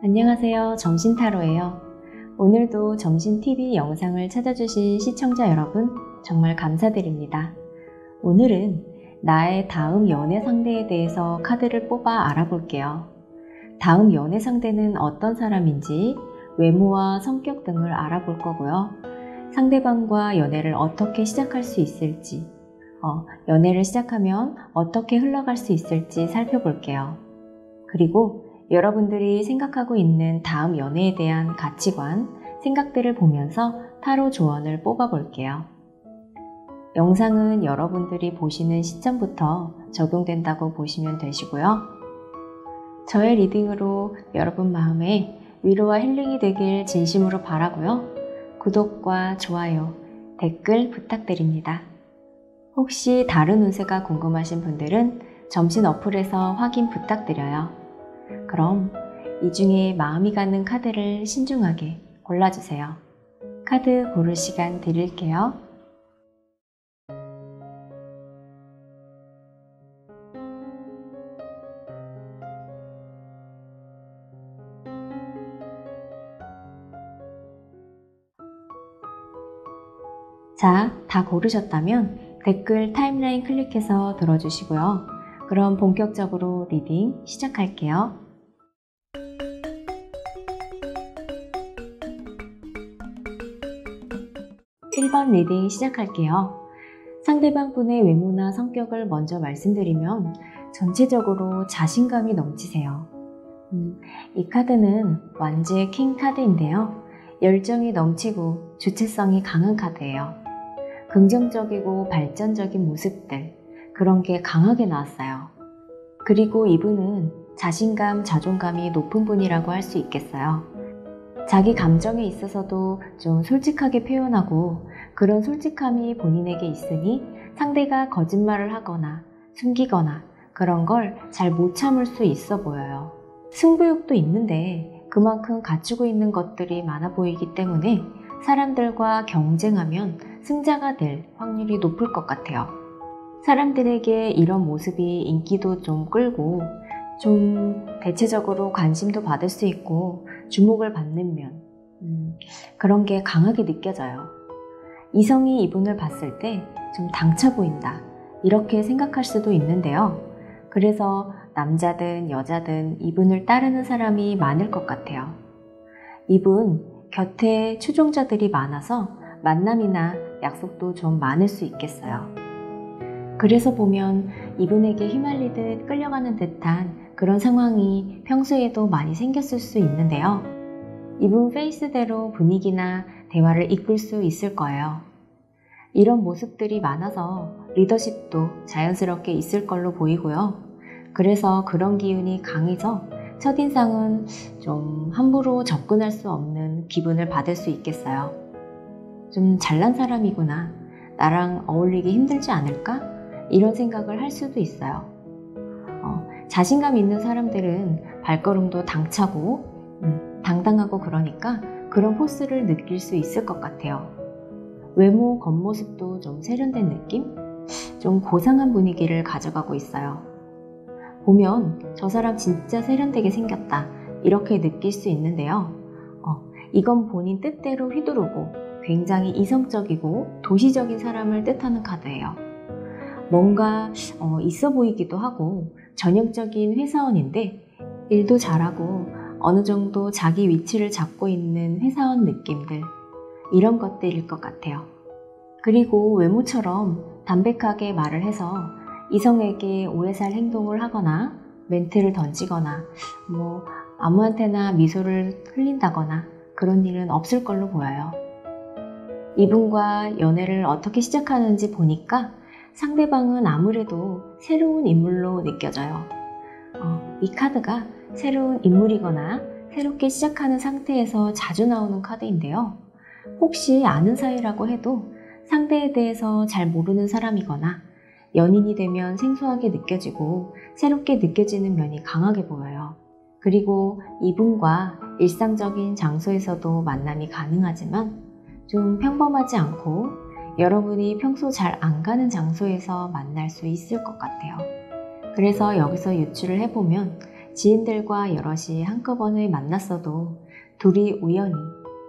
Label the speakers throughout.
Speaker 1: 안녕하세요. 점신타로예요. 오늘도 점심TV 영상을 찾아주신 시청자 여러분 정말 감사드립니다. 오늘은 나의 다음 연애 상대에 대해서 카드를 뽑아 알아볼게요. 다음 연애 상대는 어떤 사람인지 외모와 성격 등을 알아볼 거고요. 상대방과 연애를 어떻게 시작할 수 있을지, 연애를 시작하면 어떻게 흘러갈 수 있을지 살펴볼게요. 그리고 여러분들이 생각하고 있는 다음 연애에 대한 가치관, 생각들을 보면서 타로 조언을 뽑아볼게요. 영상은 여러분들이 보시는 시점부터 적용된다고 보시면 되시고요. 저의 리딩으로 여러분 마음에 위로와 힐링이 되길 진심으로 바라고요. 구독과 좋아요, 댓글 부탁드립니다. 혹시 다른 운세가 궁금하신 분들은 점심 어플에서 확인 부탁드려요. 그럼 이 중에 마음이 가는 카드를 신중하게 골라주세요. 카드 고를 시간 드릴게요. 자, 다 고르셨다면 댓글 타임라인 클릭해서 들어주시고요. 그럼 본격적으로 리딩 시작할게요. 1번 리딩 시작할게요. 상대방 분의 외모나 성격을 먼저 말씀드리면 전체적으로 자신감이 넘치세요. 이 카드는 완지의 킹 카드인데요. 열정이 넘치고 주체성이 강한 카드예요. 긍정적이고 발전적인 모습들, 그런 게 강하게 나왔어요. 그리고 이분은 자신감, 자존감이 높은 분이라고 할 수 있겠어요. 자기 감정에 있어서도 좀 솔직하게 표현하고 그런 솔직함이 본인에게 있으니 상대가 거짓말을 하거나 숨기거나 그런 걸 잘 못 참을 수 있어 보여요. 승부욕도 있는데 그만큼 갖추고 있는 것들이 많아 보이기 때문에 사람들과 경쟁하면 승자가 될 확률이 높을 것 같아요. 사람들에게 이런 모습이 인기도 좀 끌고 좀 대체적으로 관심도 받을 수 있고 주목을 받는 면, 그런 게 강하게 느껴져요. 이성이 이분을 봤을 때 좀 당차 보인다, 이렇게 생각할 수도 있는데요. 그래서 남자든 여자든 이분을 따르는 사람이 많을 것 같아요. 이분 곁에 추종자들이 많아서 만남이나 약속도 좀 많을 수 있겠어요. 그래서 보면 이분에게 휘말리듯 끌려가는 듯한 그런 상황이 평소에도 많이 생겼을 수 있는데요. 이분 페이스대로 분위기나 대화를 이끌 수 있을 거예요. 이런 모습들이 많아서 리더십도 자연스럽게 있을 걸로 보이고요. 그래서 그런 기운이 강해서 첫인상은 좀 함부로 접근할 수 없는 기분을 받을 수 있겠어요. 좀 잘난 사람이구나, 나랑 어울리기 힘들지 않을까? 이런 생각을 할 수도 있어요. 자신감 있는 사람들은 발걸음도 당차고 당당하고 그러니까 그런 포스를 느낄 수 있을 것 같아요. 외모, 겉모습도 좀 세련된 느낌? 좀 고상한 분위기를 가져가고 있어요. 보면 저 사람 진짜 세련되게 생겼다, 이렇게 느낄 수 있는데요. 이건 본인 뜻대로 휘두르고 굉장히 이성적이고 도시적인 사람을 뜻하는 카드예요. 뭔가 있어 보이기도 하고 전형적인 회사원인데 일도 잘하고 어느 정도 자기 위치를 잡고 있는 회사원 느낌들, 이런 것들일 것 같아요. 그리고 외모처럼 담백하게 말을 해서 이성에게 오해 살 행동을 하거나 멘트를 던지거나 아무한테나 미소를 흘린다거나 그런 일은 없을 걸로 보여요. 이분과 연애를 어떻게 시작하는지 보니까 상대방은 아무래도 새로운 인물로 느껴져요. 이 카드가 새로운 인물이거나 새롭게 시작하는 상태에서 자주 나오는 카드인데요. 혹시 아는 사이라고 해도 상대에 대해서 잘 모르는 사람이거나 연인이 되면 생소하게 느껴지고 새롭게 느껴지는 면이 강하게 보여요. 그리고 이분과 일상적인 장소에서도 만남이 가능하지만 좀 평범하지 않고 여러분이 평소 잘 안 가는 장소에서 만날 수 있을 것 같아요. 그래서 여기서 유추를 해보면 지인들과 여럿이 한꺼번에 만났어도 둘이 우연히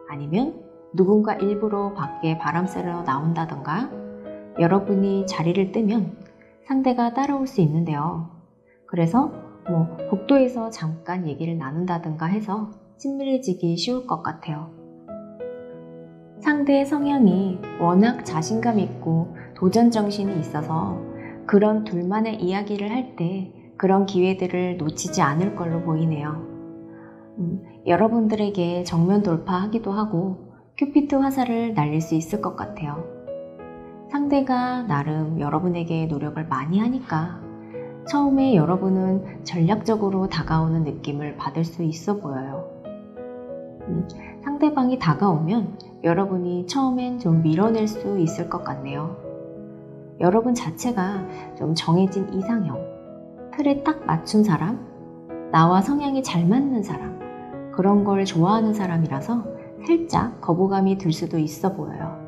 Speaker 1: 아니면 누군가 일부러 밖에 바람 쐬러 나온다던가 여러분이 자리를 뜨면 상대가 따라올 수 있는데요. 그래서 복도에서 잠깐 얘기를 나눈다든가 해서 친밀해지기 쉬울 것 같아요. 상대의 성향이 워낙 자신감 있고 도전 정신이 있어서 그런 둘만의 이야기를 할 때 그런 기회들을 놓치지 않을 걸로 보이네요. 여러분들에게 정면 돌파하기도 하고 큐피트 화살을 날릴 수 있을 것 같아요. 상대가 나름 여러분에게 노력을 많이 하니까 처음에 여러분은 전략적으로 다가오는 느낌을 받을 수 있어 보여요. 상대방이 다가오면 여러분이 처음엔 좀 밀어낼 수 있을 것 같네요. 여러분 자체가 좀 정해진 이상형, 틀에 딱 맞춘 사람, 나와 성향이 잘 맞는 사람, 그런 걸 좋아하는 사람이라서 살짝 거부감이 들 수도 있어 보여요.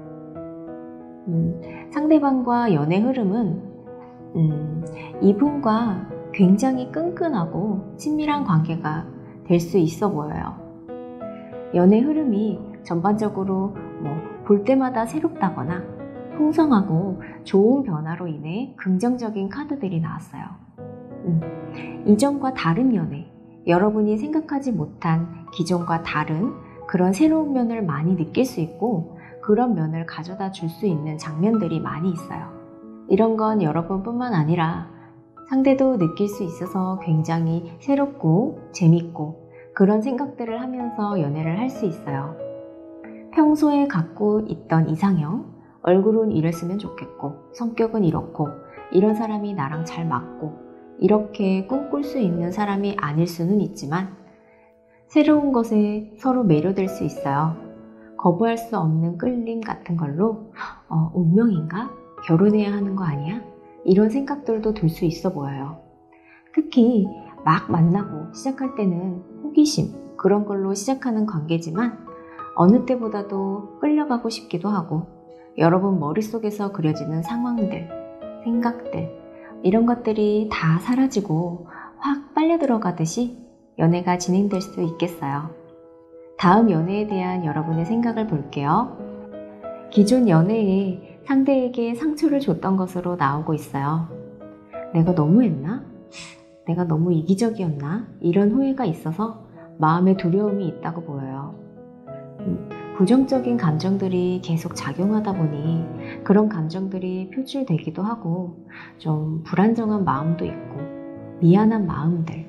Speaker 1: 상대방과 연애 흐름은 이분과 굉장히 끈끈하고 친밀한 관계가 될 수 있어 보여요. 연애 흐름이 전반적으로 볼 때마다 새롭다거나 풍성하고 좋은 변화로 인해 긍정적인 카드들이 나왔어요. 이전과 다른 연애, 여러분이 생각하지 못한 기존과 다른 그런 새로운 면을 많이 느낄 수 있고 그런 면을 가져다 줄 수 있는 장면들이 많이 있어요. 이런 건 여러분뿐만 아니라 상대도 느낄 수 있어서 굉장히 새롭고 재밌고 그런 생각들을 하면서 연애를 할 수 있어요. 평소에 갖고 있던 이상형, 얼굴은 이랬으면 좋겠고 성격은 이렇고 이런 사람이 나랑 잘 맞고 이렇게 꿈꿀 수 있는 사람이 아닐 수는 있지만 새로운 것에 서로 매료될 수 있어요. 거부할 수 없는 끌림 같은 걸로 운명인가? 결혼해야 하는 거 아니야? 이런 생각들도 들 수 있어 보여요. 특히 막 만나고 시작할 때는 호기심 그런 걸로 시작하는 관계지만 어느 때보다도 끌려가고 싶기도 하고 여러분 머릿속에서 그려지는 상황들, 생각들 이런 것들이 다 사라지고 확 빨려 들어가듯이 연애가 진행될 수 있겠어요. 다음 연애에 대한 여러분의 생각을 볼게요. 기존 연애에 상대에게 상처를 줬던 것으로 나오고 있어요. 내가 너무했나? 내가 너무 이기적이었나? 이런 후회가 있어서 마음에 두려움이 있다고 보여요. 부정적인 감정들이 계속 작용하다 보니 그런 감정들이 표출되기도 하고 좀 불안정한 마음도 있고 미안한 마음들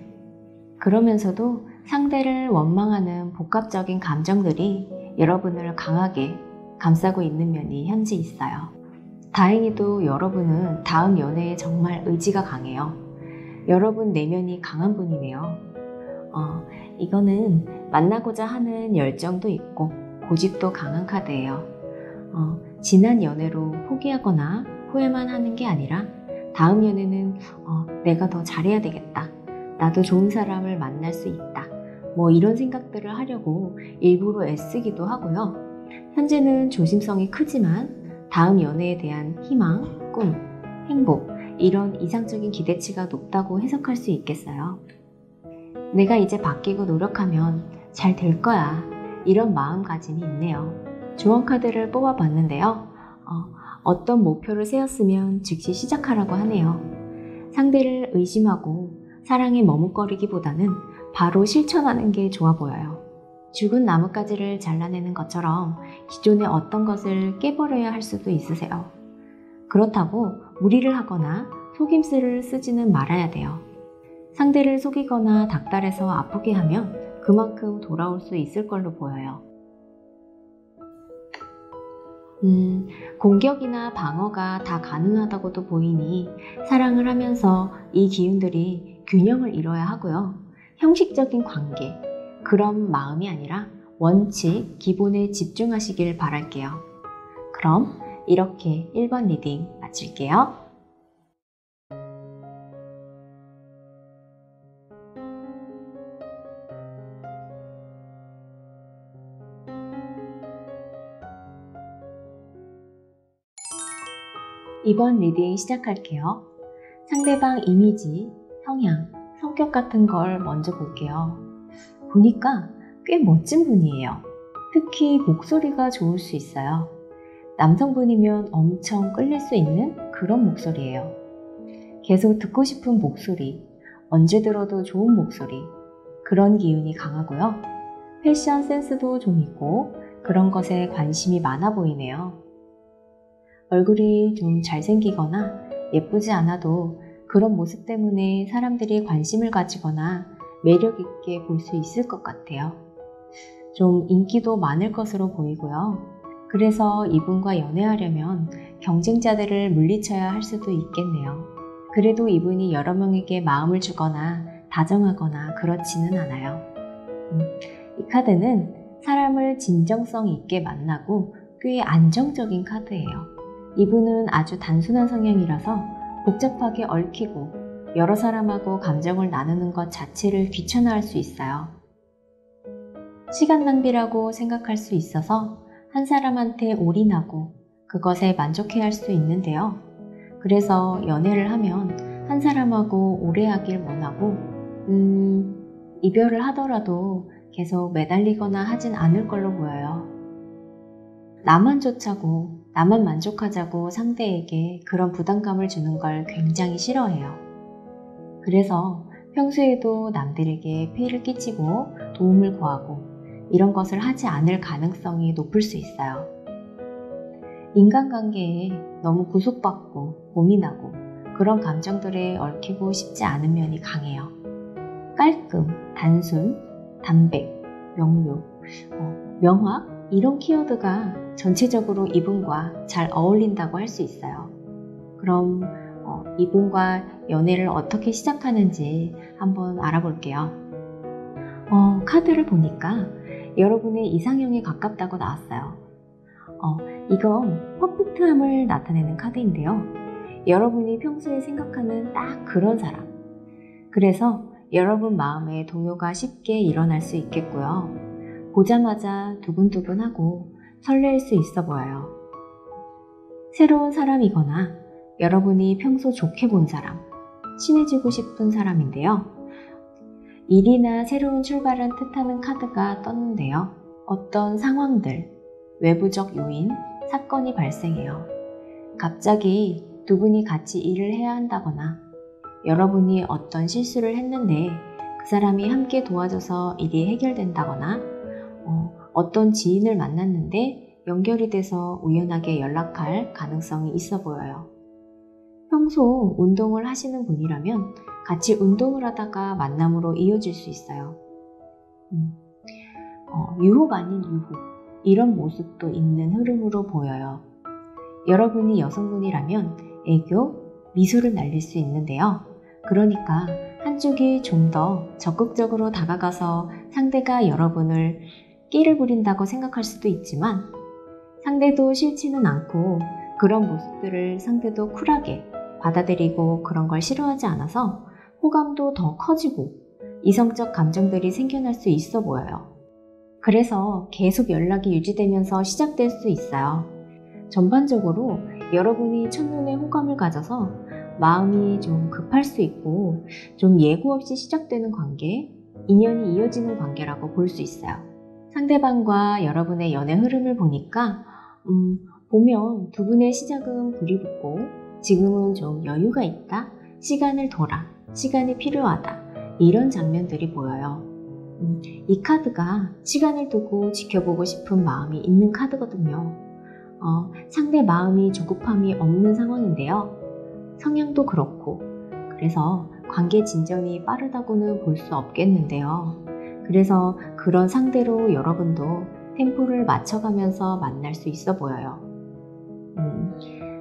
Speaker 1: 그러면서도 상대를 원망하는 복합적인 감정들이 여러분을 강하게 감싸고 있는 면이 현재 있어요. 다행히도 여러분은 다음 연애에 정말 의지가 강해요. 여러분 내면이 강한 분이네요. 이거는 만나고자 하는 열정도 있고 고집도 강한 카드예요. 지난 연애로 포기하거나 후회만 하는 게 아니라 다음 연애는 내가 더 잘해야 되겠다. 나도 좋은 사람을 만날 수 있다. 이런 생각들을 하려고 일부러 애쓰기도 하고요. 현재는 조심성이 크지만 다음 연애에 대한 희망, 꿈, 행복 이런 이상적인 기대치가 높다고 해석할 수 있겠어요. 내가 이제 바뀌고 노력하면 잘 될 거야. 이런 마음가짐이 있네요. 조언 카드를 뽑아봤는데요. 어떤 목표를 세웠으면 즉시 시작하라고 하네요. 상대를 의심하고 사랑에 머뭇거리기보다는 바로 실천하는 게 좋아 보여요. 죽은 나뭇가지를 잘라내는 것처럼 기존의 어떤 것을 깨버려야 할 수도 있으세요. 그렇다고 무리를 하거나 속임수를 쓰지는 말아야 돼요. 상대를 속이거나 닥달해서 아프게 하면 그만큼 돌아올 수 있을 걸로 보여요. 공격이나 방어가 다 가능하다고도 보이니 사랑을 하면서 이 기운들이 균형을 이뤄야 하고요. 형식적인 관계, 그런 마음이 아니라 원칙, 기본에 집중하시길 바랄게요. 그럼 이렇게 1번 리딩 마칠게요. 2번 리딩 시작할게요. 상대방 이미지, 성향, 성격 같은 걸 먼저 볼게요. 보니까 꽤 멋진 분이에요. 특히 목소리가 좋을 수 있어요. 남성분이면 엄청 끌릴 수 있는 그런 목소리예요. 계속 듣고 싶은 목소리, 언제 들어도 좋은 목소리, 그런 기운이 강하고요. 패션 센스도 좀 있고 그런 것에 관심이 많아 보이네요. 얼굴이 좀 잘생기거나 예쁘지 않아도 그런 모습 때문에 사람들이 관심을 가지거나 매력 있게 볼 수 있을 것 같아요. 좀 인기도 많을 것으로 보이고요. 그래서 이분과 연애하려면 경쟁자들을 물리쳐야 할 수도 있겠네요. 그래도 이분이 여러 명에게 마음을 주거나 다정하거나 그렇지는 않아요. 이 카드는 사람을 진정성 있게 만나고 꽤 안정적인 카드예요. 이분은 아주 단순한 성향이라서 복잡하게 얽히고 여러 사람하고 감정을 나누는 것 자체를 귀찮아할 수 있어요. 시간 낭비라고 생각할 수 있어서 한 사람한테 올인하고 그것에 만족해야 할 수 있는데요. 그래서 연애를 하면 한 사람하고 오래 하길 원하고 이별을 하더라도 계속 매달리거나 하진 않을 걸로 보여요. 나만 좋자고 나만 만족하자고 상대에게 그런 부담감을 주는 걸 굉장히 싫어해요. 그래서 평소에도 남들에게 피해를 끼치고 도움을 구하고 이런 것을 하지 않을 가능성이 높을 수 있어요. 인간관계에 너무 구속받고 고민하고 그런 감정들에 얽히고 싶지 않은 면이 강해요. 깔끔, 단순, 담백, 명료, 명확 이런 키워드가 전체적으로 이분과 잘 어울린다고 할 수 있어요. 그럼 이분과 연애를 어떻게 시작하는지 한번 알아볼게요. 카드를 보니까 여러분의 이상형에 가깝다고 나왔어요. 이건 퍼펙트함을 나타내는 카드인데요. 여러분이 평소에 생각하는 딱 그런 사람. 그래서 여러분 마음에 동요가 쉽게 일어날 수 있겠고요. 보자마자 두근두근하고 설렐 수 있어 보여요. 새로운 사람이거나 여러분이 평소 좋게 본 사람, 친해지고 싶은 사람인데요. 일이나 새로운 출발을 뜻하는 카드가 떴는데요. 어떤 상황들, 외부적 요인, 사건이 발생해요. 갑자기 두 분이 같이 일을 해야 한다거나 여러분이 어떤 실수를 했는데 그 사람이 함께 도와줘서 일이 해결된다거나 어떤 지인을 만났는데 연결이 돼서 우연하게 연락할 가능성이 있어 보여요. 평소 운동을 하시는 분이라면 같이 운동을 하다가 만남으로 이어질 수 있어요. 유혹 아닌 유혹, 이런 모습도 있는 흐름으로 보여요. 여러분이 여성분이라면 애교, 미소를 날릴 수 있는데요. 그러니까 한쪽이 좀 더 적극적으로 다가가서 상대가 여러분을 끼를 부린다고 생각할 수도 있지만 상대도 싫지는 않고 그런 모습들을 상대도 쿨하게 받아들이고 그런 걸 싫어하지 않아서 호감도 더 커지고 이성적 감정들이 생겨날 수 있어 보여요. 그래서 계속 연락이 유지되면서 시작될 수 있어요. 전반적으로 여러분이 첫눈에 호감을 가져서 마음이 좀 급할 수 있고 좀 예고 없이 시작되는 관계, 인연이 이어지는 관계라고 볼 수 있어요. 상대방과 여러분의 연애 흐름을 보니까 보면 두 분의 시작은 불이 붙고 지금은 좀 여유가 있다, 시간을 둬라, 시간이 필요하다 이런 장면들이 보여요. 이 카드가 시간을 두고 지켜보고 싶은 마음이 있는 카드거든요. 상대 마음이 조급함이 없는 상황인데요. 성향도 그렇고, 그래서 관계 진전이 빠르다고는 볼 수 없겠는데요. 그래서 그런 상대로 여러분도 템포를 맞춰가면서 만날 수 있어 보여요.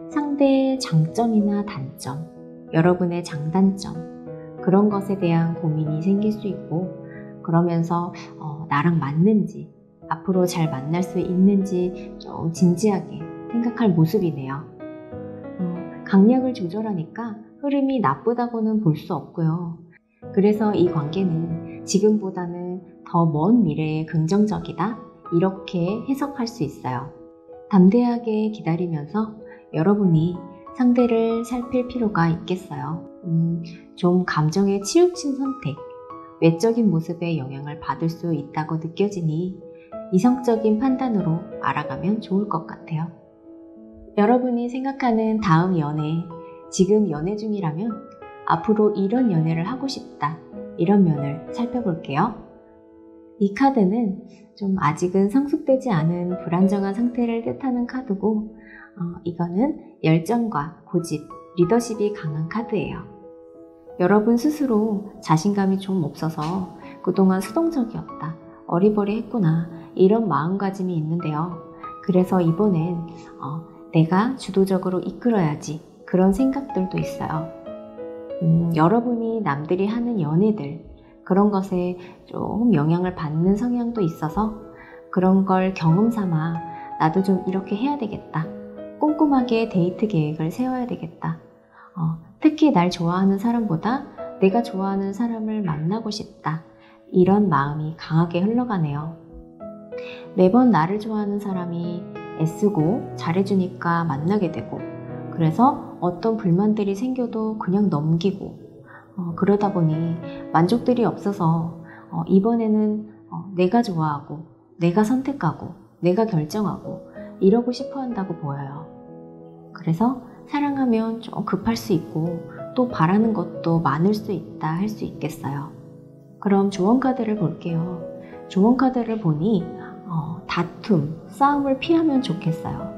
Speaker 1: 상대의 장점이나 단점, 여러분의 장단점, 그런 것에 대한 고민이 생길 수 있고, 그러면서 나랑 맞는지, 앞으로 잘 만날 수 있는지 좀 진지하게 생각할 모습이네요. 강약을 조절하니까 흐름이 나쁘다고는 볼 수 없고요. 그래서 이 관계는 지금보다는 더 먼 미래에 긍정적이다, 이렇게 해석할 수 있어요. 담대하게 기다리면서 여러분이 상대를 살필 필요가 있겠어요. 좀 감정에 치우친 선택, 외적인 모습에 영향을 받을 수 있다고 느껴지니 이성적인 판단으로 알아가면 좋을 것 같아요. 여러분이 생각하는 다음 연애, 지금 연애 중이라면 앞으로 이런 연애를 하고 싶다, 이런 면을 살펴볼게요. 이 카드는 좀 아직은 성숙되지 않은 불안정한 상태를 뜻하는 카드고, 이거는 열정과 고집, 리더십이 강한 카드예요. 여러분 스스로 자신감이 좀 없어서 그동안 수동적이었다, 어리버리했구나, 이런 마음가짐이 있는데요. 그래서 이번엔 내가 주도적으로 이끌어야지, 그런 생각들도 있어요. 여러분이 남들이 하는 연애들, 그런 것에 좀 영향을 받는 성향도 있어서 그런 걸 경험 삼아 나도 좀 이렇게 해야 되겠다, 꼼꼼하게 데이트 계획을 세워야 되겠다, 특히 날 좋아하는 사람보다 내가 좋아하는 사람을 만나고 싶다, 이런 마음이 강하게 흘러가네요. 매번 나를 좋아하는 사람이 애쓰고 잘해주니까 만나게 되고, 그래서 어떤 불만들이 생겨도 그냥 넘기고, 그러다 보니 만족들이 없어서 이번에는 내가 좋아하고 내가 선택하고 내가 결정하고 이러고 싶어 한다고 보여요. 그래서 사랑하면 좀 급할 수 있고 또 바라는 것도 많을 수 있다 할 수 있겠어요. 그럼 조언 카드를 볼게요. 조언 카드를 보니 다툼, 싸움을 피하면 좋겠어요.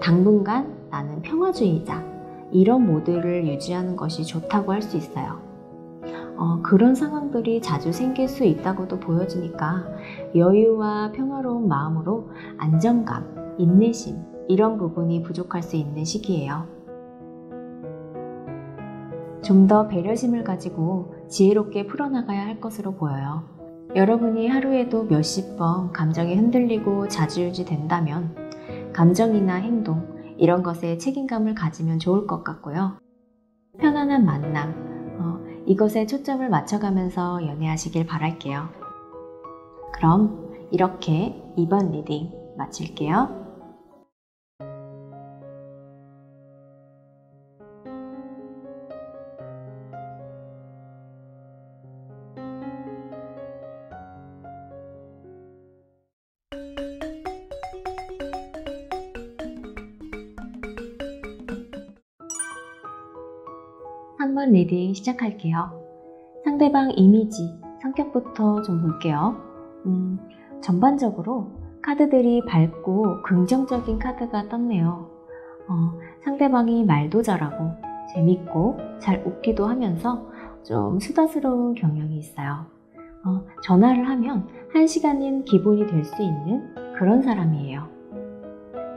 Speaker 1: 당분간 나는 평화주의자, 이런 모드를 유지하는 것이 좋다고 할 수 있어요. 그런 상황들이 자주 생길 수 있다고도 보여지니까 여유와 평화로운 마음으로 안정감, 인내심, 이런 부분이 부족할 수 있는 시기예요. 좀 더 배려심을 가지고 지혜롭게 풀어나가야 할 것으로 보여요. 여러분이 하루에도 몇십 번 감정이 흔들리고 좌지우지 된다면 감정이나 행동, 이런 것에 책임감을 가지면 좋을 것 같고요. 편안한 만남, 이것에 초점을 맞춰가면서 연애하시길 바랄게요. 그럼 이렇게 2번 리딩 마칠게요. 한 번 리딩 시작할게요. 상대방 이미지, 성격부터 좀 볼게요. 전반적으로 카드들이 밝고 긍정적인 카드가 떴네요. 상대방이 말도 잘하고 재밌고 잘 웃기도 하면서 좀 수다스러운 경향이 있어요. 전화를 하면 1시간인 기본이 될 수 있는 그런 사람이에요.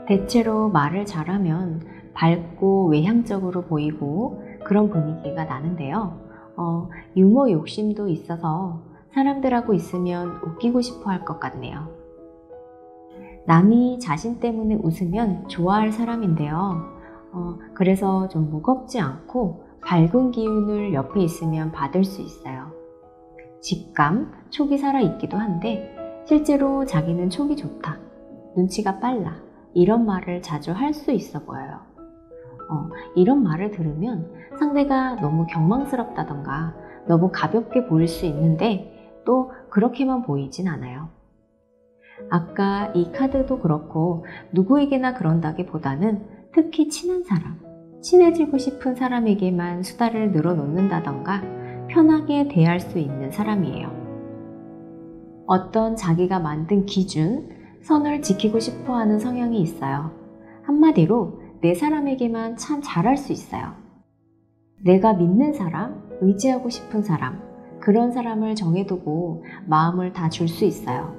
Speaker 1: 대체로 말을 잘하면 밝고 외향적으로 보이고 그런 분위기가 나는데요. 유머 욕심도 있어서 사람들하고 있으면 웃기고 싶어 할 것 같네요. 남이 자신 때문에 웃으면 좋아할 사람인데요. 그래서 좀 무겁지 않고 밝은 기운을 옆에 있으면 받을 수 있어요. 직감, 촉이 살아있기도 한데 실제로 자기는 촉이 좋다, 눈치가 빨라, 이런 말을 자주 할 수 있어 보여요. 이런 말을 들으면 상대가 너무 경망스럽다던가 너무 가볍게 보일 수 있는데 또 그렇게만 보이진 않아요. 아까 이 카드도 그렇고 누구에게나 그런다기보다는 특히 친한 사람, 친해지고 싶은 사람에게만 수다를 늘어놓는다던가 편하게 대할 수 있는 사람이에요. 어떤 자기가 만든 기준, 선을 지키고 싶어 하는 성향이 있어요. 한마디로 내 사람에게만 참 잘할 수 있어요. 내가 믿는 사람, 의지하고 싶은 사람, 그런 사람을 정해두고 마음을 다 줄 수 있어요.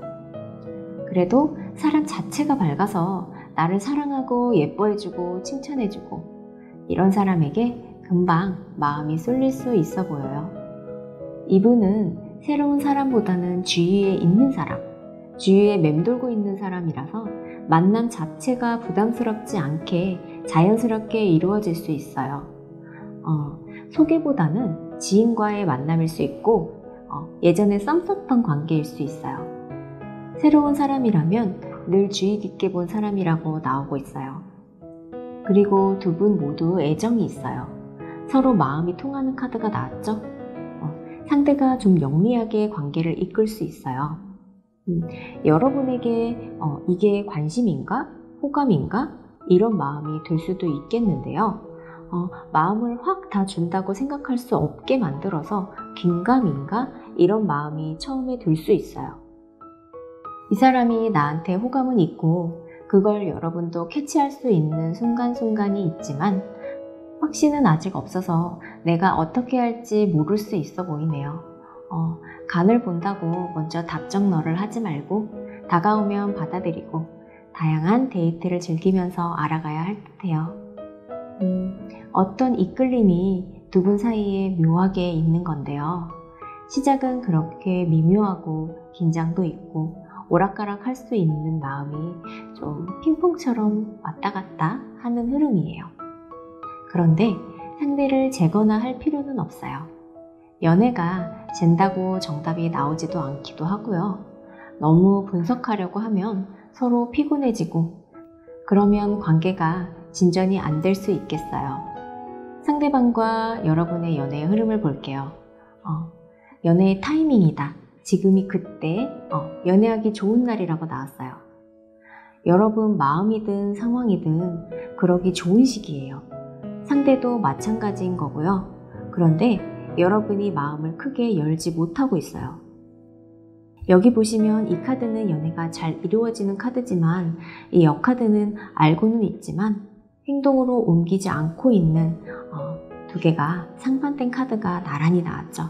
Speaker 1: 그래도 사람 자체가 밝아서 나를 사랑하고 예뻐해주고 칭찬해주고 이런 사람에게 금방 마음이 쏠릴 수 있어 보여요. 이분은 새로운 사람보다는 주위에 있는 사람, 주위에 맴돌고 있는 사람이라서 만남 자체가 부담스럽지 않게 자연스럽게 이루어질 수 있어요. 소개보다는 지인과의 만남일 수 있고 예전에 썸 탔던 관계일 수 있어요. 새로운 사람이라면 늘 주의 깊게 본 사람이라고 나오고 있어요. 그리고 두 분 모두 애정이 있어요. 서로 마음이 통하는 카드가 나왔죠? 상대가 좀 영리하게 관계를 이끌 수 있어요. 여러분에게 이게 관심인가? 호감인가? 이런 마음이 들 수도 있겠는데요. 마음을 확 다 준다고 생각할 수 없게 만들어서 긴가민가? 이런 마음이 처음에 들 수 있어요. 이 사람이 나한테 호감은 있고 그걸 여러분도 캐치할 수 있는 순간순간이 있지만 확신은 아직 없어서 내가 어떻게 할지 모를 수 있어 보이네요. 간을 본다고 먼저 답정너를 하지 말고 다가오면 받아들이고 다양한 데이트를 즐기면서 알아가야 할 듯해요. 어떤 이끌림이 두 분 사이에 묘하게 있는 건데요. 시작은 그렇게 미묘하고 긴장도 있고 오락가락 할 수 있는 마음이 좀 핑퐁처럼 왔다 갔다 하는 흐름이에요. 그런데 상대를 재거나 할 필요는 없어요. 연애가 잰다고 정답이 나오지도 않기도 하고요. 너무 분석하려고 하면 서로 피곤해지고 그러면 관계가 진전이 안 될 수 있겠어요. 상대방과 여러분의 연애의 흐름을 볼게요. 연애의 타이밍이다. 지금이 그때 연애하기 좋은 날이라고 나왔어요. 여러분 마음이든 상황이든 그러기 좋은 시기예요. 상대도 마찬가지인 거고요. 그런데 여러분이 마음을 크게 열지 못하고 있어요. 여기 보시면 이 카드는 연애가 잘 이루어지는 카드지만 이 역카드는 알고는 있지만 행동으로 옮기지 않고 있는 두 개가 상반된 카드가 나란히 나왔죠.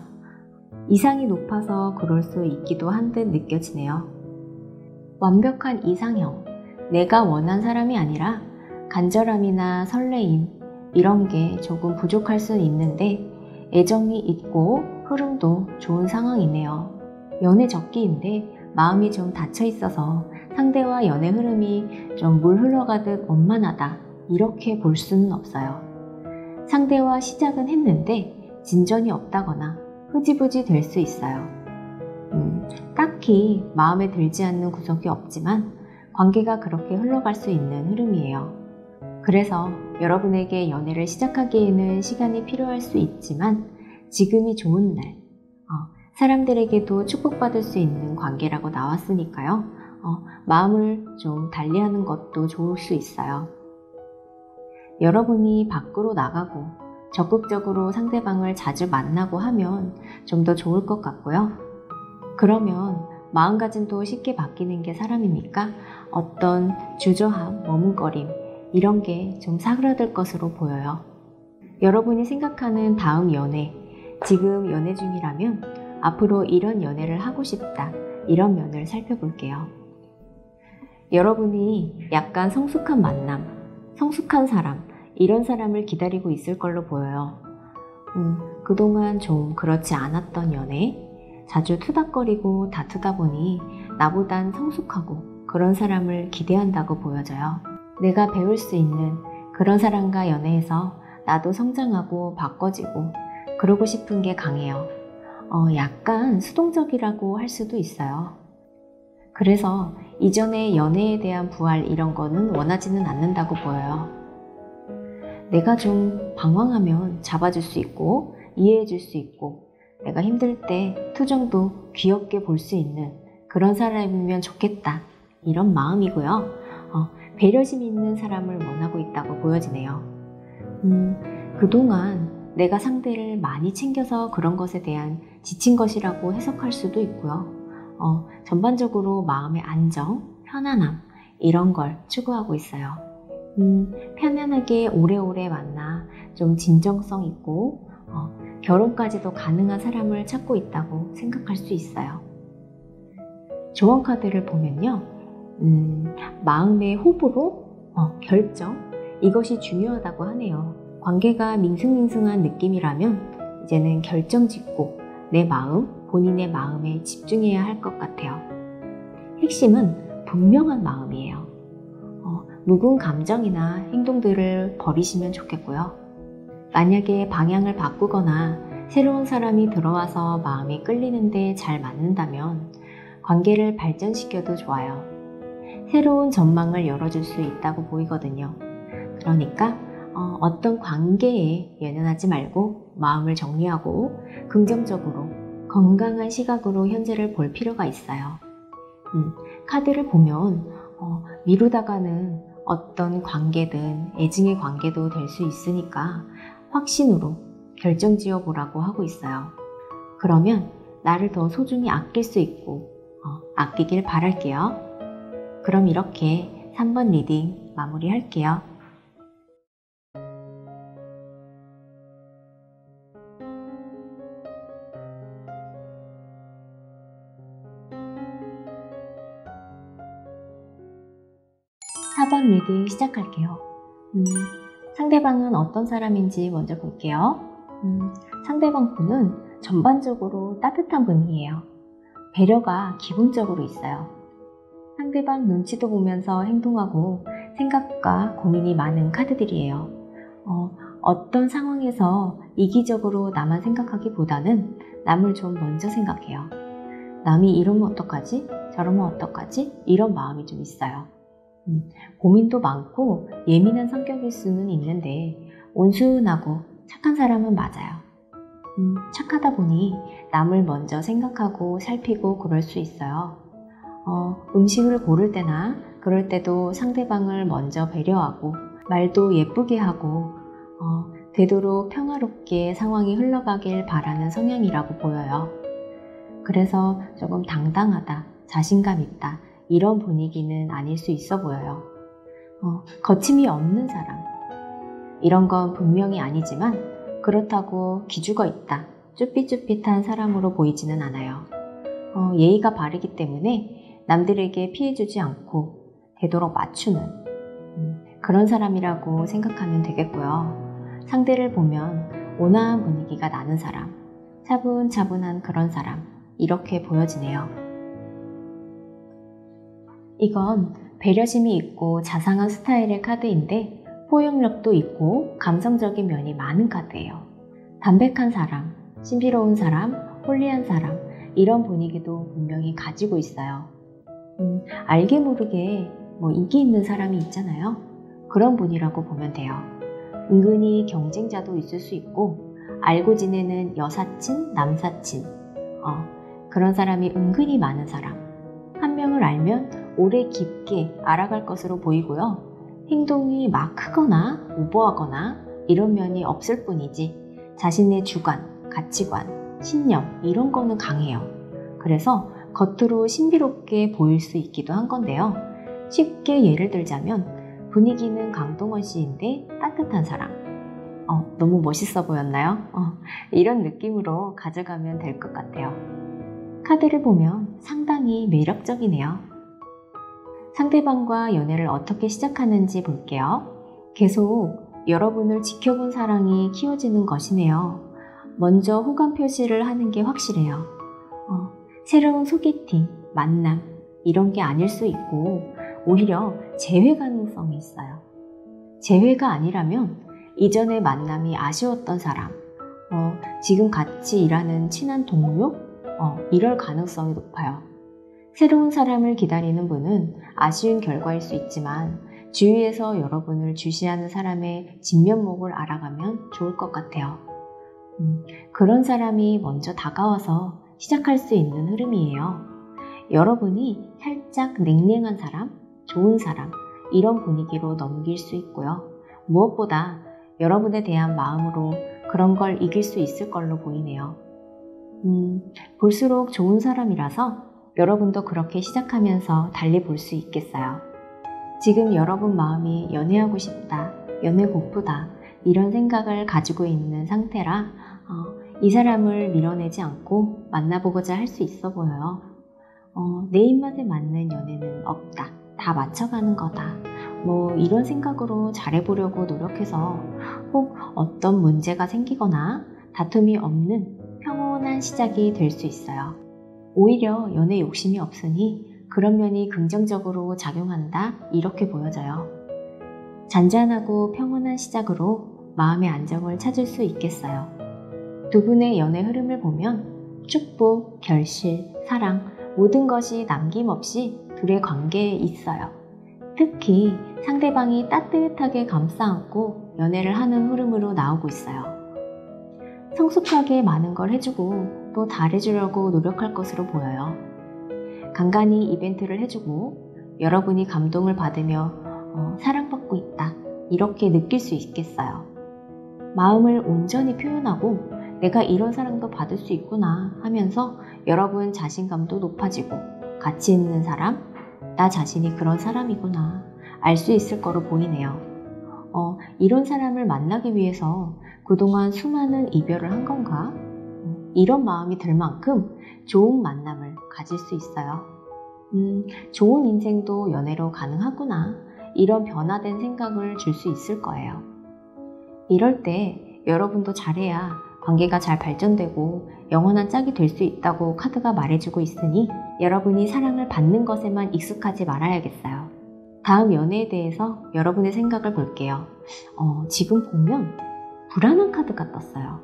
Speaker 1: 이상이 높아서 그럴 수 있기도 한 듯 느껴지네요. 완벽한 이상형, 내가 원한 사람이 아니라 간절함이나 설레임 이런 게 조금 부족할 수 있는데 애정이 있고 흐름도 좋은 상황이네요. 연애 적기인데 마음이 좀 닫혀 있어서 상대와 연애 흐름이 좀 물 흘러가듯 원만하다 이렇게 볼 수는 없어요. 상대와 시작은 했는데 진전이 없다거나 흐지부지 될 수 있어요. 딱히 마음에 들지 않는 구석이 없지만 관계가 그렇게 흘러갈 수 있는 흐름이에요. 그래서 여러분에게 연애를 시작하기에는 시간이 필요할 수 있지만 지금이 좋은 날, 사람들에게도 축복받을 수 있는 관계라고 나왔으니까요. 마음을 좀 달리하는 것도 좋을 수 있어요. 여러분이 밖으로 나가고 적극적으로 상대방을 자주 만나고 하면 좀 더 좋을 것 같고요. 그러면 마음가짐도 쉽게 바뀌는 게 사람이니까 어떤 주저함, 머뭇거림 이런 게 좀 사그라들 것으로 보여요. 여러분이 생각하는 다음 연애, 지금 연애 중이라면 앞으로 이런 연애를 하고 싶다 이런 면을 살펴볼게요. 여러분이 약간 성숙한 만남, 성숙한 사람 이런 사람을 기다리고 있을 걸로 보여요. 그동안 좀 그렇지 않았던 연애, 자주 투닥거리고 다투다 보니 나보단 성숙하고 그런 사람을 기대한다고 보여져요. 내가 배울 수 있는 그런 사람과 연애해서 나도 성장하고 바꿔지고 그러고 싶은 게 강해요. 약간 수동적이라고 할 수도 있어요. 그래서 이전에 연애에 대한 부활 이런 거는 원하지는 않는다고 보여요. 내가 좀 방황하면 잡아줄 수 있고 이해해줄 수 있고 내가 힘들 때 투정도 귀엽게 볼 수 있는 그런 사람이면 좋겠다 이런 마음이고요. 배려심 있는 사람을 원하고 있다고 보여지네요. 그동안 내가 상대를 많이 챙겨서 그런 것에 대한 지친 것이라고 해석할 수도 있고요. 전반적으로 마음의 안정, 편안함 이런 걸 추구하고 있어요. 편안하게 오래오래 만나 좀 진정성 있고 결혼까지도 가능한 사람을 찾고 있다고 생각할 수 있어요. 조언 카드를 보면요. 마음의 호불호, 결정 이것이 중요하다고 하네요. 관계가 밍숭밍숭한 느낌이라면 이제는 결정 짓고 내 마음, 본인의 마음에 집중해야 할 것 같아요. 핵심은 분명한 마음이에요. 묵은 감정이나 행동들을 버리시면 좋겠고요. 만약에 방향을 바꾸거나 새로운 사람이 들어와서 마음이 끌리는데 잘 맞는다면 관계를 발전시켜도 좋아요. 새로운 전망을 열어줄 수 있다고 보이거든요. 그러니까 어떤 관계에 연연하지 말고 마음을 정리하고 긍정적으로 건강한 시각으로 현재를 볼 필요가 있어요. 카드를 보면 미루다가는 어떤 관계든 애증의 관계도 될 수 있으니까 확신으로 결정지어 보라고 하고 있어요. 그러면 나를 더 소중히 아낄 수 있고 아끼길 바랄게요. 그럼 이렇게 3번 리딩 마무리할게요. 사 번 리딩 시작할게요. 상대방은 어떤 사람인지 먼저 볼게요. 상대방 분은 전반적으로 따뜻한 분이에요. 배려가 기본적으로 있어요. 상대방 눈치도 보면서 행동하고 생각과 고민이 많은 카드들이에요. 어떤 상황에서 이기적으로 나만 생각하기보다는 남을 좀 먼저 생각해요. 남이 이러면 어떡하지? 저러면 어떡하지? 이런 마음이 좀 있어요. 고민도 많고 예민한 성격일 수는 있는데 온순하고 착한 사람은 맞아요. 착하다 보니 남을 먼저 생각하고 살피고 그럴 수 있어요. 음식을 고를 때나 그럴 때도 상대방을 먼저 배려하고 말도 예쁘게 하고 되도록 평화롭게 상황이 흘러가길 바라는 성향이라고 보여요. 그래서 조금 당당하다, 자신감 있다 이런 분위기는 아닐 수 있어 보여요. 거침이 없는 사람 이런 건 분명히 아니지만 그렇다고 기죽어 있다, 쭈삣쭈삣한 사람으로 보이지는 않아요. 예의가 바르기 때문에 남들에게 피해주지 않고 되도록 맞추는 그런 사람이라고 생각하면 되겠고요. 상대를 보면 온화한 분위기가 나는 사람, 차분차분한 그런 사람 이렇게 보여지네요. 이건 배려심이 있고 자상한 스타일의 카드인데 포용력도 있고 감성적인 면이 많은 카드예요. 담백한 사람, 신비로운 사람, 홀리한 사람 이런 분위기도 분명히 가지고 있어요. 알게 모르게 인기 있는 사람이 있잖아요. 그런 분이라고 보면 돼요. 은근히 경쟁자도 있을 수 있고 알고 지내는 여사친, 남사친 그런 사람이 은근히 많은 사람. 한 명을 알면 오래 깊게 알아갈 것으로 보이고요. 행동이 막 크거나 오버하거나 이런 면이 없을 뿐이지 자신의 주관, 가치관, 신념 이런 거는 강해요. 그래서 겉으로 신비롭게 보일 수 있기도 한 건데요. 쉽게 예를 들자면 분위기는 강동원 씨인데 따뜻한 사람. 너무 멋있어 보였나요? 이런 느낌으로 가져가면 될 것 같아요. 카드를 보면 상당히 매력적이네요. 상대방과 연애를 어떻게 시작하는지 볼게요. 계속 여러분을 지켜본 사랑이 키워지는 것이네요. 먼저 호감 표시를 하는 게 확실해요. 새로운 소개팅, 만남 이런 게 아닐 수 있고 오히려 재회 가능성이 있어요. 재회가 아니라면 이전의 만남이 아쉬웠던 사람, 지금 같이 일하는 친한 동료, 이럴 가능성이 높아요. 새로운 사람을 기다리는 분은 아쉬운 결과일 수 있지만 주위에서 여러분을 주시하는 사람의 진면목을 알아가면 좋을 것 같아요. 그런 사람이 먼저 다가와서 시작할 수 있는 흐름이에요. 여러분이 살짝 냉랭한 사람, 좋은 사람 이런 분위기로 넘길 수 있고요. 무엇보다 여러분에 대한 마음으로 그런 걸 이길 수 있을 걸로 보이네요. 볼수록 좋은 사람이라서 여러분도 그렇게 시작하면서 달리 볼 수 있겠어요. 지금 여러분 마음이 연애하고 싶다, 연애 고프다 이런 생각을 가지고 있는 상태라 이 사람을 밀어내지 않고 만나보고자 할 수 있어 보여요. 내 입맛에 맞는 연애는 없다, 다 맞춰가는 거다, 뭐 이런 생각으로 잘해보려고 노력해서 혹 어떤 문제가 생기거나 다툼이 없는 평온한 시작이 될 수 있어요. 오히려 연애 욕심이 없으니 그런 면이 긍정적으로 작용한다 이렇게 보여져요. 잔잔하고 평온한 시작으로 마음의 안정을 찾을 수 있겠어요. 두 분의 연애 흐름을 보면 축복, 결실, 사랑 모든 것이 남김없이 둘의 관계에 있어요. 특히 상대방이 따뜻하게 감싸안고 연애를 하는 흐름으로 나오고 있어요. 성숙하게 많은 걸 해주고 또 잘해주려고 노력할 것으로 보여요. 간간히 이벤트를 해주고 여러분이 감동을 받으며 사랑받고 있다 이렇게 느낄 수 있겠어요. 마음을 온전히 표현하고 내가 이런 사랑도 받을 수 있구나 하면서 여러분 자신감도 높아지고 가치 있는 사람, 나 자신이 그런 사람이구나 알 수 있을 거로 보이네요. 이런 사람을 만나기 위해서 그동안 수많은 이별을 한 건가? 이런 마음이 들 만큼 좋은 만남을 가질 수 있어요. 좋은 인생도 연애로 가능하구나 이런 변화된 생각을 줄 수 있을 거예요. 이럴 때 여러분도 잘해야 관계가 잘 발전되고 영원한 짝이 될 수 있다고 카드가 말해주고 있으니 여러분이 사랑을 받는 것에만 익숙하지 말아야겠어요. 다음 연애에 대해서 여러분의 생각을 볼게요. 지금 보면 불안한 카드가 떴어요.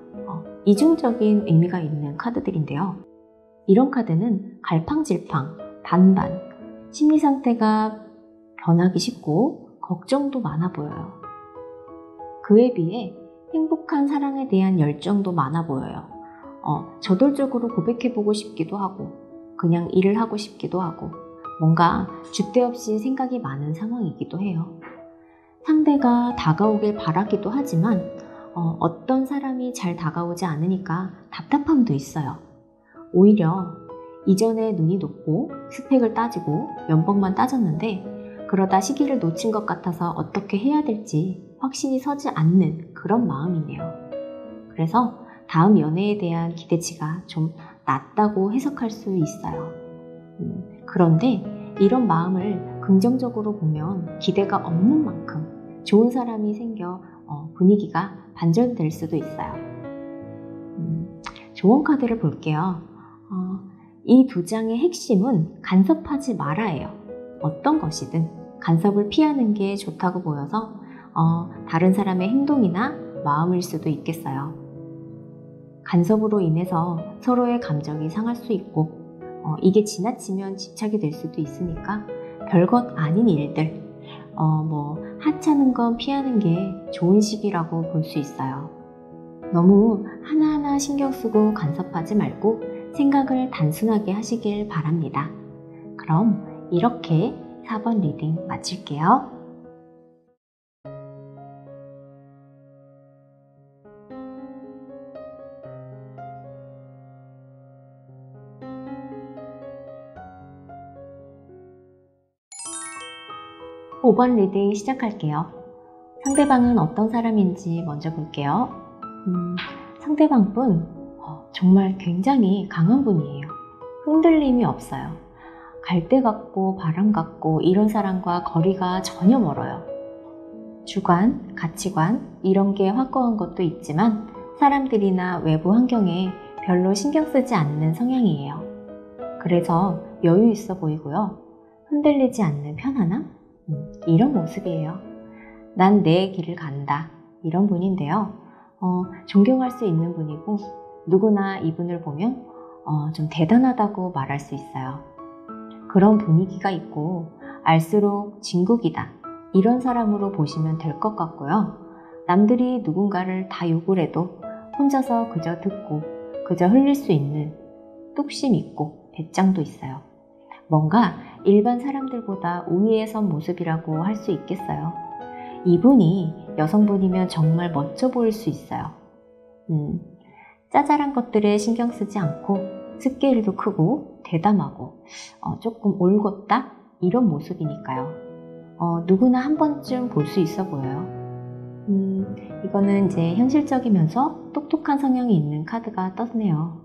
Speaker 1: 이중적인 의미가 있는 카드들인데요. 이런 카드는 갈팡질팡, 반반, 심리 상태가 변하기 쉽고 걱정도 많아 보여요. 그에 비해 행복한 사랑에 대한 열정도 많아 보여요. 저돌적으로 고백해보고 싶기도 하고 그냥 일을 하고 싶기도 하고 뭔가 줏대 없이 생각이 많은 상황이기도 해요. 상대가 다가오길 바라기도 하지만 어떤 사람이 잘 다가오지 않으니까 답답함도 있어요. 오히려 이전에 눈이 높고 스펙을 따지고 연봉만 따졌는데 그러다 시기를 놓친 것 같아서 어떻게 해야 될지 확신이 서지 않는 그런 마음이네요. 그래서 다음 연애에 대한 기대치가 좀 낮다고 해석할 수 있어요. 그런데 이런 마음을 긍정적으로 보면 기대가 없는 만큼 좋은 사람이 생겨 분위기가 반전될 수도 있어요. 조언 카드를 볼게요. 이 두 장의 핵심은 간섭하지 말아예요. 어떤 것이든 간섭을 피하는 게 좋다고 보여서 다른 사람의 행동이나 마음일 수도 있겠어요. 간섭으로 인해서 서로의 감정이 상할 수 있고 이게 지나치면 집착이 될 수도 있으니까 별것 아닌 일들 하찮은 건 피하는 게 좋은 시기라고 볼 수 있어요. 너무 하나하나 신경 쓰고 간섭하지 말고 생각을 단순하게 하시길 바랍니다. 그럼 이렇게 4번 리딩 마칠게요. (5번) 리딩 시작할게요. 상대방은 어떤 사람인지 먼저 볼게요. 상대방분 정말 굉장히 강한 분이에요. 흔들림이 없어요. 갈대 같고 바람 같고 이런 사람과 거리가 전혀 멀어요. 주관, 가치관 이런 게 확고한 것도 있지만 사람들이나 외부 환경에 별로 신경 쓰지 않는 성향이에요. 그래서 여유 있어 보이고요. 흔들리지 않는 편안함? 이런 모습이에요. 난 내 길을 간다 이런 분인데요. 존경할 수 있는 분이고 누구나 이분을 보면 좀 대단하다고 말할 수 있어요. 그런 분위기가 있고 알수록 진국이다 이런 사람으로 보시면 될 것 같고요. 남들이 누군가를 다 욕을 해도 혼자서 그저 듣고 그저 흘릴 수 있는 뚝심 있고 배짱도 있어요. 뭔가 일반 사람들보다 우위에 선 모습이라고 할 수 있겠어요. 이분이 여성분이면 정말 멋져 보일 수 있어요. 짜잘한 것들에 신경 쓰지 않고 스케일도 크고 대담하고 조금 올곧다 이런 모습이니까요. 누구나 한 번쯤 볼 수 있어 보여요. 이거는 이제 현실적이면서 똑똑한 성향이 있는 카드가 떴네요.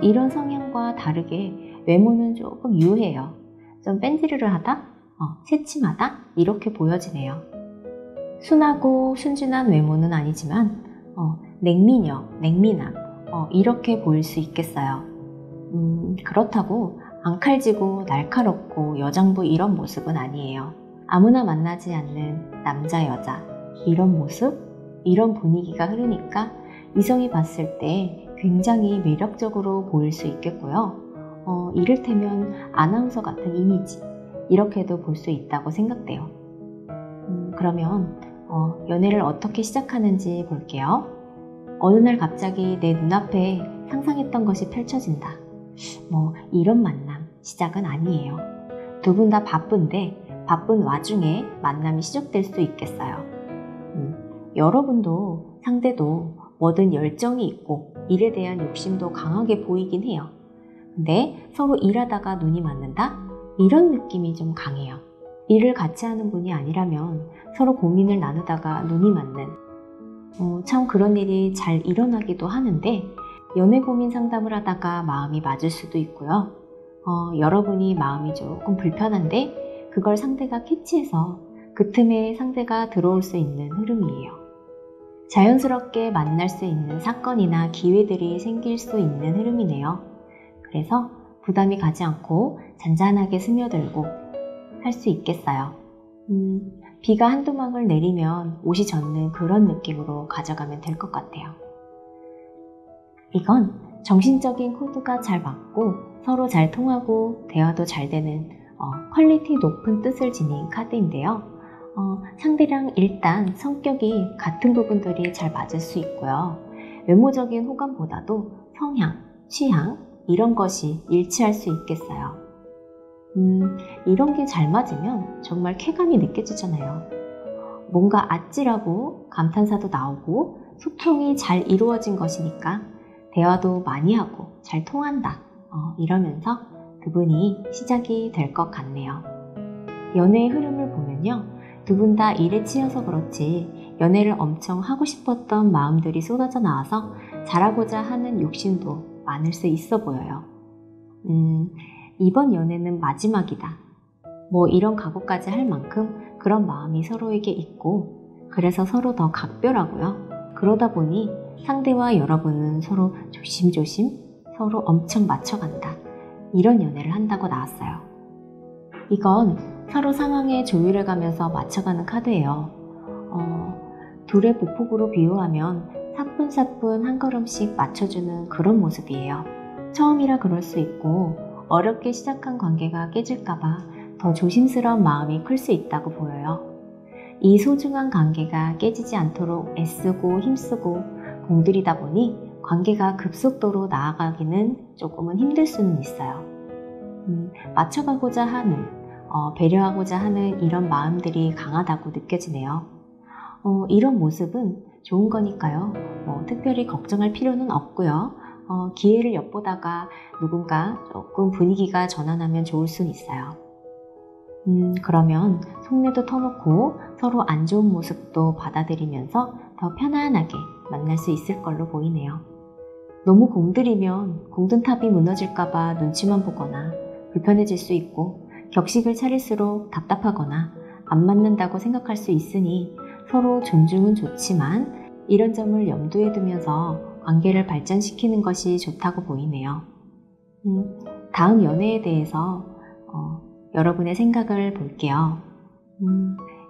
Speaker 1: 이런 성향과 다르게 외모는 조금 유해요. 좀 뺀지르르하다, 새침하다 이렇게 보여지네요. 순하고 순진한 외모는 아니지만 냉미녀, 냉미남 이렇게 보일 수 있겠어요. 그렇다고 앙칼지고 날카롭고 여장부 이런 모습은 아니에요. 아무나 만나지 않는 남자, 여자 이런 모습, 이런 분위기가 흐르니까 이성이 봤을 때 굉장히 매력적으로 보일 수 있겠고요. 이를테면 아나운서 같은 이미지 이렇게도 볼 수 있다고 생각돼요. 그러면 연애를 어떻게 시작하는지 볼게요. 어느 날 갑자기 내 눈앞에 상상했던 것이 펼쳐진다. 이런 만남 시작은 아니에요. 두 분 다 바쁜데 바쁜 와중에 만남이 시작될 수 있겠어요. 여러분도 상대도 뭐든 열정이 있고 일에 대한 욕심도 강하게 보이긴 해요. 근데 서로 일하다가 눈이 맞는다? 이런 느낌이 좀 강해요. 일을 같이 하는 분이 아니라면 서로 고민을 나누다가 눈이 맞는 참 그런 일이 잘 일어나기도 하는데 연애 고민 상담을 하다가 마음이 맞을 수도 있고요. 여러분이 마음이 조금 불편한데 그걸 상대가 캐치해서 그 틈에 상대가 들어올 수 있는 흐름이에요. 자연스럽게 만날 수 있는 사건이나 기회들이 생길 수 있는 흐름이네요. 그래서 부담이 가지 않고 잔잔하게 스며들고 할 수 있겠어요. 비가 한두 방울 내리면 옷이 젖는 그런 느낌으로 가져가면 될 것 같아요. 이건 정신적인 코드가 잘 맞고 서로 잘 통하고 대화도 잘 되는 퀄리티 높은 뜻을 지닌 카드인데요. 상대랑 일단 성격이 같은 부분들이 잘 맞을 수 있고요. 외모적인 호감보다도 성향, 취향 이런 것이 일치할 수 있겠어요. 이런 게 잘 맞으면 정말 쾌감이 느껴지잖아요. 뭔가 아찔하고 감탄사도 나오고 소통이 잘 이루어진 것이니까 대화도 많이 하고 잘 통한다 이러면서 두 분이 시작이 될 것 같네요. 연애의 흐름을 보면요, 두 분 다 일에 치여서 그렇지 연애를 엄청 하고 싶었던 마음들이 쏟아져 나와서 잘하고자 하는 욕심도 많을 수 있어 보여요. 이번 연애는 마지막이다 이런 각오까지 할 만큼 그런 마음이 서로에게 있고 그래서 서로 더 각별하고요. 그러다 보니 상대와 여러분은 서로 조심조심 서로 엄청 맞춰간다 이런 연애를 한다고 나왔어요. 이건 서로 상황에 조율해가면서 맞춰가는 카드예요. 둘의 보폭으로 비유하면 사뿐사뿐 한 걸음씩 맞춰주는 그런 모습이에요. 처음이라 그럴 수 있고 어렵게 시작한 관계가 깨질까봐 더 조심스러운 마음이 클 수 있다고 보여요. 이 소중한 관계가 깨지지 않도록 애쓰고 힘쓰고 공들이다 보니 관계가 급속도로 나아가기는 조금은 힘들 수는 있어요. 맞춰가고자 하는, 배려하고자 하는 이런 마음들이 강하다고 느껴지네요. 이런 모습은 좋은 거니까요. 특별히 걱정할 필요는 없고요. 기회를 엿보다가 누군가 조금 분위기가 전환하면 좋을 수는 있어요. 그러면 속내도 터놓고 서로 안 좋은 모습도 받아들이면서 더 편안하게 만날 수 있을 걸로 보이네요. 너무 공들이면 공든탑이 무너질까봐 눈치만 보거나 불편해질 수 있고 격식을 차릴수록 답답하거나 안 맞는다고 생각할 수 있으니 서로 존중은 좋지만 이런 점을 염두에 두면서 관계를 발전시키는 것이 좋다고 보이네요. 다음 연애에 대해서 여러분의 생각을 볼게요.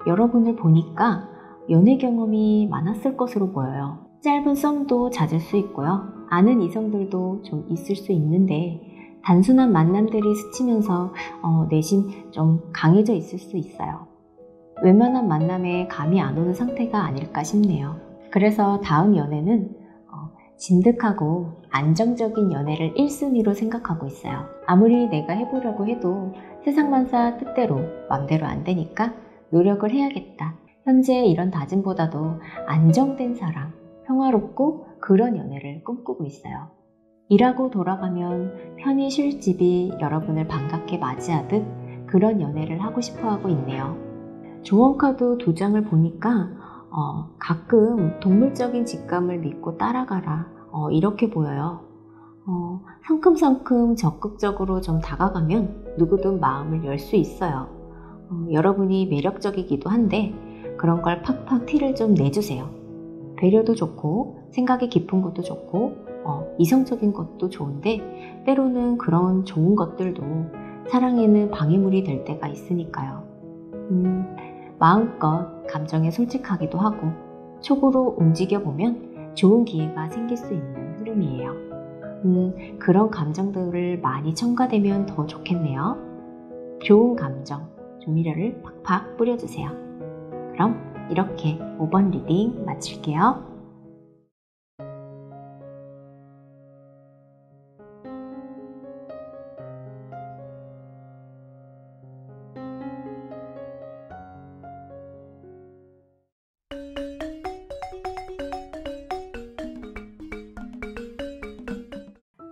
Speaker 1: 여러분을 보니까 연애 경험이 많았을 것으로 보여요. 짧은 썸도 잦을 수 있고요. 아는 이성들도 좀 있을 수 있는데 단순한 만남들이 스치면서 내심 좀 강해져 있을 수 있어요. 웬만한 만남에 감이 안 오는 상태가 아닐까 싶네요. 그래서 다음 연애는 진득하고 안정적인 연애를 1순위로 생각하고 있어요. 아무리 내가 해보려고 해도 세상만사 뜻대로 맘대로 안 되니까 노력을 해야겠다. 현재 이런 다짐보다도 안정된 사랑, 평화롭고 그런 연애를 꿈꾸고 있어요. 일하고 돌아가면 편히 쉴 집이 여러분을 반갑게 맞이하듯 그런 연애를 하고 싶어 하고 있네요. 조언카드 2장을 보니까 가끔 동물적인 직감을 믿고 따라가라 이렇게 보여요. 성큼성큼 적극적으로 좀 다가가면 누구든 마음을 열 수 있어요. 여러분이 매력적이기도 한데 그런 걸 팍팍 티를 좀 내주세요. 배려도 좋고 생각이 깊은 것도 좋고 이성적인 것도 좋은데 때로는 그런 좋은 것들도 사랑에는 방해물이 될 때가 있으니까요. 마음껏 감정에 솔직하기도 하고 촉으로 움직여보면 좋은 기회가 생길 수 있는 흐름이에요. 그런 감정들을 많이 첨가되면 더 좋겠네요. 좋은 감정, 조미료를 팍팍 뿌려주세요. 그럼 이렇게 5번 리딩 마칠게요.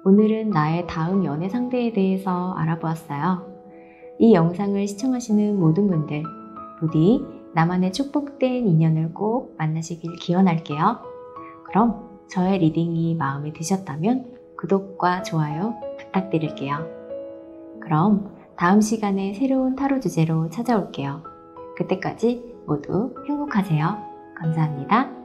Speaker 1: 오늘은 나의 다음 연애 상대에 대해서 알아보았어요. 이 영상을 시청하시는 모든 분들 부디 나만의 축복된 인연을 꼭 만나시길 기원할게요. 그럼 저의 리딩이 마음에 드셨다면 구독과 좋아요 부탁드릴게요. 그럼 다음 시간에 새로운 타로 주제로 찾아올게요. 그때까지 모두 행복하세요. 감사합니다.